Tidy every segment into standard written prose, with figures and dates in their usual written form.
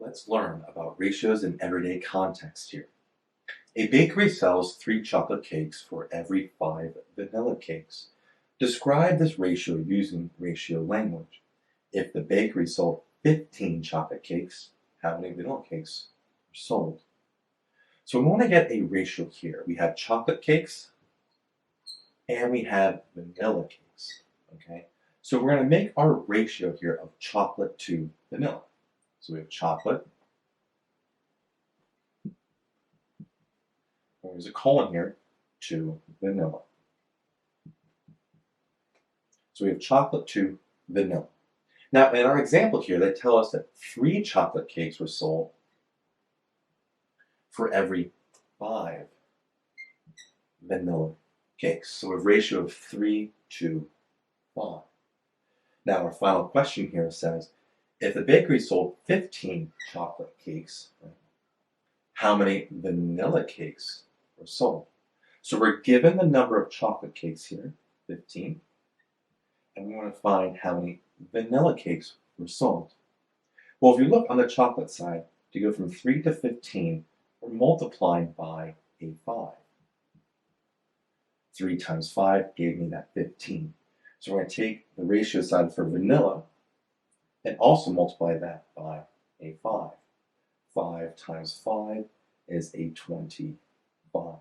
Let's learn about ratios in everyday context here. A bakery sells 3 chocolate cakes for every 5 vanilla cakes. Describe this ratio using ratio language. If the bakery sold 15 chocolate cakes, how many vanilla cakes were sold? So we want to get a ratio here. We have chocolate cakes and we have vanilla cakes. Okay? So we're going to make our ratio here of chocolate to vanilla. So we have chocolate. There's a colon here to vanilla. So we have chocolate to vanilla. Now, in our example here, they tell us that 3 chocolate cakes were sold for every 5 vanilla cakes. So a ratio of 3 to 5. Now, our final question here says, if the bakery sold 15 chocolate cakes, how many vanilla cakes were sold? So we're given the number of chocolate cakes here, 15, and we want to find how many vanilla cakes were sold. Well, if you look on the chocolate side, to go from 3 to 15, we're multiplying by a 5. 3 times 5 gave me that 15. So we're going to take the ratio side for vanilla and also multiply that by a 5. 5 times 5 is a 25.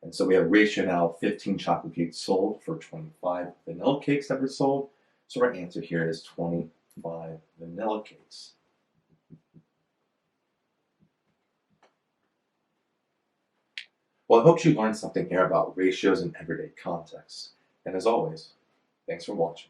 And so we have a ratio now of 15 chocolate cakes sold for 25 vanilla cakes that were sold. So our answer here is 25 vanilla cakes. Well, I hope you learned something here about ratios in everyday contexts. And as always, thanks for watching.